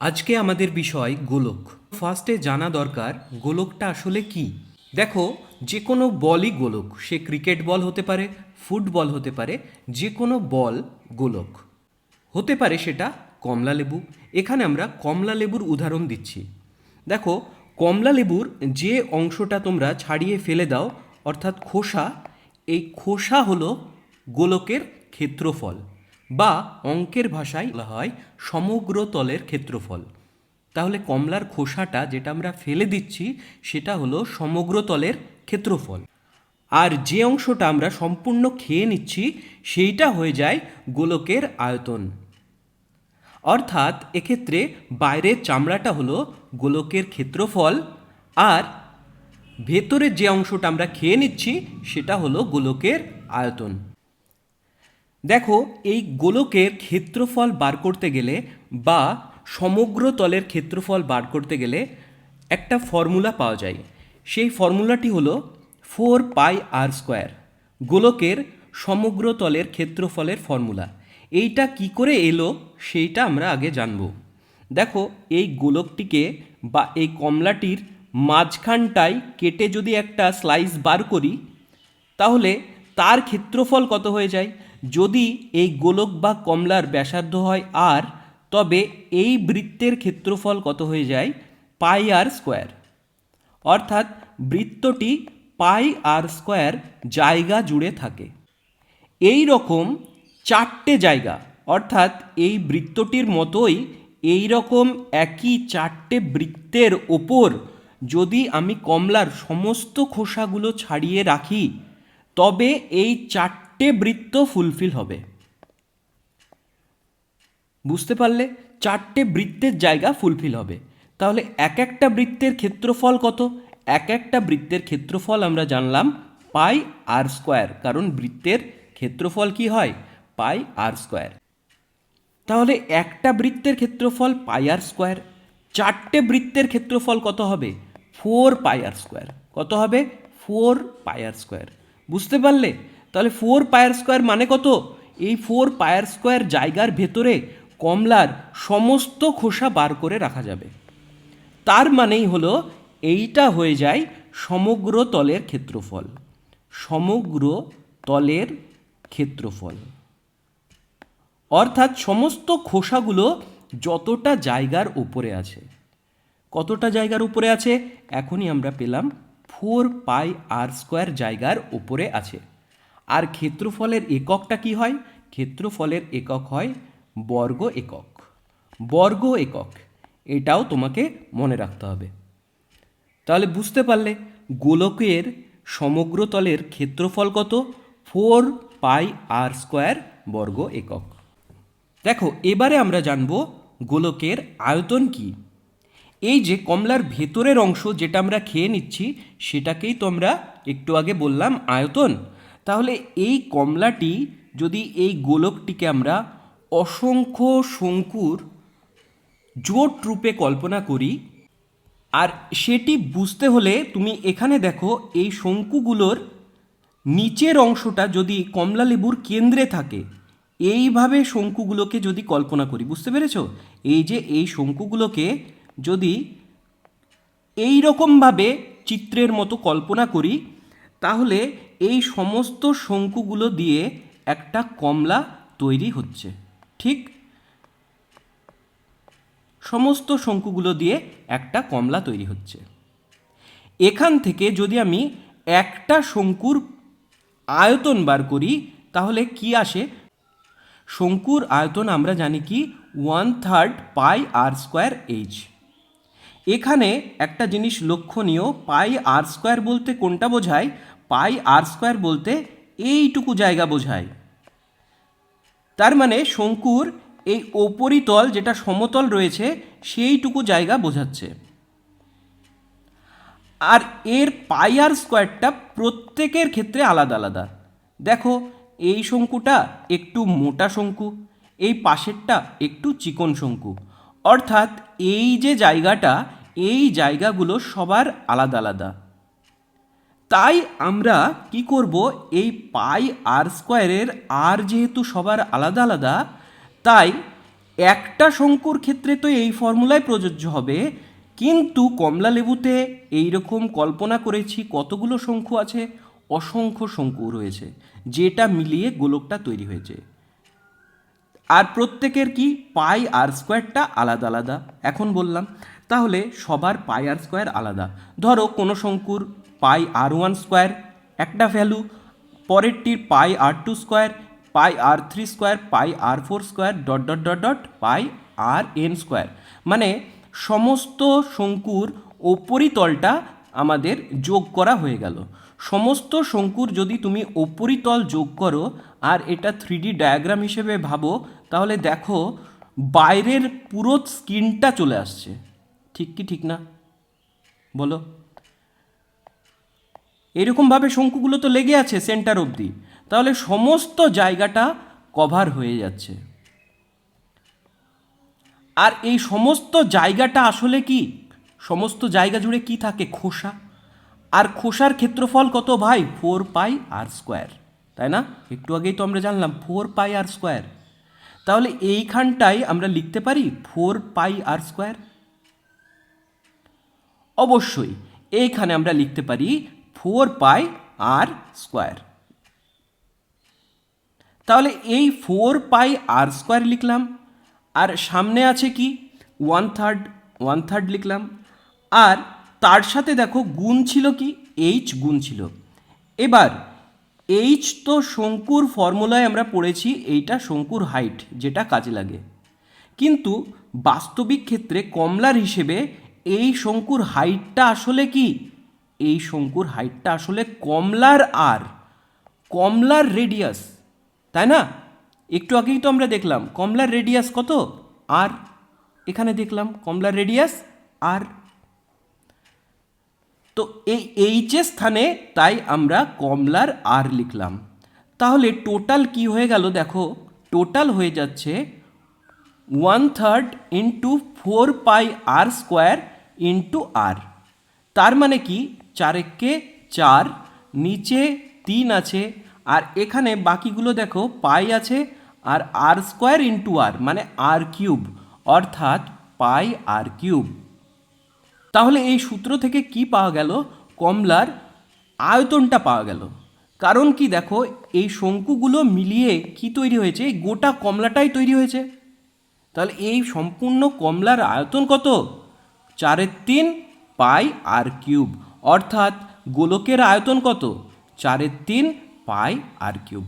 আজকে আমাদের বিষয় গোলক। ফার্স্টে জানা দরকার গোলকটা আসলে কি। দেখো, যে কোনো বলই গোলক, সে ক্রিকেট বল হতে পারে, ফুটবল হতে পারে, যে কোনো বল গোলক হতে পারে। সেটা কমলা লেবু। এখানে আমরা কমলা লেবুর উদাহরণ দিচ্ছি। দেখো, কমলা লেবুর যে অংশটা তোমরা ছাড়িয়ে ফেলে দাও, অর্থাৎ খোসা, এই খোসা হলো গোলকের ক্ষেত্রফল, বা অঙ্কের ভাষায় বলা হয় সমগ্র তলের ক্ষেত্রফল। তাহলে কমলার খোসাটা যেটা আমরা ফেলে দিচ্ছি সেটা হলো সমগ্র তলের ক্ষেত্রফল। আর যে অংশটা আমরা সম্পূর্ণ খেয়ে নিচ্ছি সেইটা হয়ে যায় গোলকের আয়তন। অর্থাৎ এক্ষেত্রে বাইরের চামড়াটা হলো গোলকের ক্ষেত্রফল, আর ভেতরের যে অংশটা আমরা খেয়ে নিচ্ছি সেটা হলো গোলকের আয়তন। দেখো, এই গোলকের ক্ষেত্রফল বার করতে গেলে বা সমগ্র তলের ক্ষেত্রফল বার করতে গেলে একটা ফর্মুলা পাওয়া যায়। সেই ফর্মুলাটি হলো 4πr²। গোলকের সমগ্র তলের ক্ষেত্রফলের ফর্মুলা। এইটা কি করে এলো সেইটা আমরা আগে জানব। দেখো, এই গোলকটিকে বা এই কমলাটির মাঝখানটায় কেটে যদি একটা স্লাইস বার করি, তাহলে তার ক্ষেত্রফল কত হয়ে যায়? যদি এই গোলক বা কমলার ব্যাসার্ধ হয় আর, তবে এই বৃত্তের ক্ষেত্রফল কত হয়ে যায়? πr²। অর্থাৎ বৃত্তটি πr² জায়গা জুড়ে থাকে। এই রকম চারটে জায়গা, অর্থাৎ এই বৃত্তটির মতোই এই রকম একই চারটে বৃত্তের ওপর যদি আমি কমলার সমস্ত খোসাগুলো ছাড়িয়ে রাখি, তবে এই চারটে বৃত্ত ফুলফিল হবে। বুঝতে পারলে? চারটে বৃত্তের জায়গা ফুলফিল হবে। তাহলে এক একটা বৃত্তের ক্ষেত্রফল কত? এক একটা বৃত্তের ক্ষেত্রফল আমরা জানলাম πr², কারণ বৃত্তের ক্ষেত্রফল কি হয়? πr²। তাহলে একটা বৃত্তের ক্ষেত্রফল πr², চারটে বৃত্তের ক্ষেত্রফল কত হবে? 4πr²। কত হবে? 4πr²। বুঝতে পারলে? তাহলে 4πr² মানে কত? এই 4πr² জায়গার ভেতরে কমলার সমস্ত খোসা বার করে রাখা যাবে। তার মানেই হলো এইটা হয়ে যায় সমগ্র তলের ক্ষেত্রফল। সমগ্র তলের ক্ষেত্রফল অর্থাৎ সমস্ত খোসাগুলো যতটা জায়গার উপরে আছে। কতটা জায়গার উপরে আছে? এখনই আমরা পেলাম 4πr² জায়গার উপরে আছে। আর ক্ষেত্রফলের এককটা কি হয়? ক্ষেত্রফলের একক হয় বর্গ একক। বর্গ একক, এটাও তোমাকে মনে রাখতে হবে। তাহলে বুঝতে পারলে গোলকের সমগ্র তলের ক্ষেত্রফল কত? 4πr² বর্গ একক। দেখো, এবারে আমরা জানব গোলকের আয়তন কি। এই যে কমলার ভেতরের অংশ যেটা আমরা খেয়ে নিচ্ছি সেটাকেই তো আমরা একটু আগে বললাম আয়তন। তাহলে এই কমলাটি, যদি এই গোলকটিকে আমরা অসংখ্য শঙ্কুর জোট রূপে কল্পনা করি, আর সেটি বুঝতে হলে তুমি এখানে দেখো, এই শঙ্কুগুলোর নিচের অংশটা যদি কমলা লেবুর কেন্দ্রে থাকে, এইভাবে শঙ্কুগুলোকে যদি কল্পনা করি, বুঝতে পেরেছ? এই যে এই শঙ্কুগুলোকে যদি এই রকমভাবে চিত্রের মতো কল্পনা করি, তাহলে এই সমস্ত শঙ্কুগুলো দিয়ে একটা কমলা তৈরি হচ্ছে। ঠিক সমস্ত শঙ্কুগুলো দিয়ে একটা কমলা তৈরি হচ্ছে। এখান থেকে যদি আমি একটা শঙ্কুর আয়তন বার করি, তাহলে কি আসে? শঙ্কুর আয়তন আমরা জানি কি 1/3 πr²h। এখানে একটা জিনিস লক্ষণীয়, πr² বলতে কোনটা বোঝায়? πr² বলতে এইটুকু জায়গা বোঝায়। তার মানে শঙ্কুর এই উপরিতল যেটা সমতল রয়েছে সেইটুকু জায়গা বোঝাচ্ছে। আর এর πr² প্রত্যেকের ক্ষেত্রে আলাদা আলাদা। দেখো, এই শঙ্কুটা একটু মোটা শঙ্কু, এই পাশেরটা একটু চিকন শঙ্কু। অর্থাৎ এই যে জায়গাটা, এই জায়গাগুলো সবার আলাদা আলাদা। তাই আমরা কি করব? এই πr² আর যেহেতু সবার আলাদা আলাদা, তাই একটা শঙ্কুর ক্ষেত্রে তো এই ফর্মুলাই প্রযোজ্য হবে, কিন্তু কমলা লেবুতে এইরকম কল্পনা করেছি কতগুলো শঙ্কু আছে, অসংখ্য শঙ্কু রয়েছে, যেটা মিলিয়ে গোলকটা তৈরি হয়েছে। আর প্রত্যেকের কি পাই আর স্কোয়ারটা আলাদা আলাদা এখন বললাম। তাহলে সবার পাই আর স্কোয়ার আলাদা। ধরো কোনো শঙ্কুর পাই আর ওয়ান স্কোয়ার একটা ভ্যালু, পরেরটির pi r two square, pi r three square, pi r four square, dot dot dot dot pi r n square. মানে সমস্ত শঙ্কুর উপরিতলটা আমাদের যোগ করা হয়ে গেল। সমস্ত শঙ্কুর যদি তুমি উপরিতল যোগ করো আর এটা 3D ডায়াগ্রাম হিসেবে ভাবো, তাহলে দেখো বাইরের পুরো স্কিনটা চলে আসছে। ঠিক কি ঠিক না বলো? এরকমভাবে শঙ্কুগুলো তো লেগে আছে সেন্টার অবধি, তাহলে সমস্ত জায়গাটা কভার হয়ে যাচ্ছে। আর এই সমস্ত জায়গাটা আসলে কি, সমস্ত জায়গা জুড়ে কি থাকে? খোসা। আর খোসার ক্ষেত্রফল কত ভাই? 4 পাই আর স্কোয়ার, তাই না? একটু আগেই তো আমরা জানলাম 4 পাই আর স্কোয়ার। তাহলে এইখানটাই আমরা লিখতে পারি 4 পাই আর স্কোয়ার। অবশ্যই এইখানে আমরা লিখতে পারি 4 পাই আর স্কোয়ার। তাহলে এই 4 পাই আর স্কোয়ার লিখলাম, আর সামনে আছে কি 1/3 লিখলাম, আর তার সাথে দেখো গুণ ছিল কি এইচ গুণ ছিল। এবার এইচ তো শঙ্কুর ফর্মুলায় আমরা পড়েছি, এইটা শঙ্কুর হাইট যেটা কাজে লাগে, কিন্তু বাস্তবিক ক্ষেত্রে কমলার হিসেবে এই শঙ্কুর হাইটটা আসলে কি? এই শঙ্কুর হাইটটা আসলে কমলার আর কমলার রেডিয়াস, তাই না? একটু আগেই তো আমরা দেখলাম কমলার রেডিয়াস কত? আর। এখানে দেখলাম কমলার রেডিয়াস আর। তো এই এইচের স্থানে তাই আমরা কমলার আর লিখলাম। তাহলে টোটাল কি হয়ে গেল দেখো, টোটাল হয়ে যাচ্ছে 1/3 ইন্টু 4 পাই আর স্কোয়ার ইন্টু আর। তার মানে কি 4 নিচে 3 আছে, আর এখানে বাকিগুলো দেখো পাই আছে আর আর স্কোয়ার ইন্টু আর মানে আর কিউব, অর্থাৎ পাই আর কিউব। তাহলে এই সূত্র থেকে কি পাওয়া গেল? কমলার আয়তনটা পাওয়া গেল। কারণ কি দেখো এই শঙ্কুগুলো মিলিয়ে কি তৈরি হয়েছে? এই গোটা কমলাটাই তৈরি হয়েছে। তাহলে এই সম্পূর্ণ কমলার আয়তন কত? 4/3 পাই আর কিউব, অর্থাৎ গোলকের আয়তন কত? 4/3 পাই আর কিউব।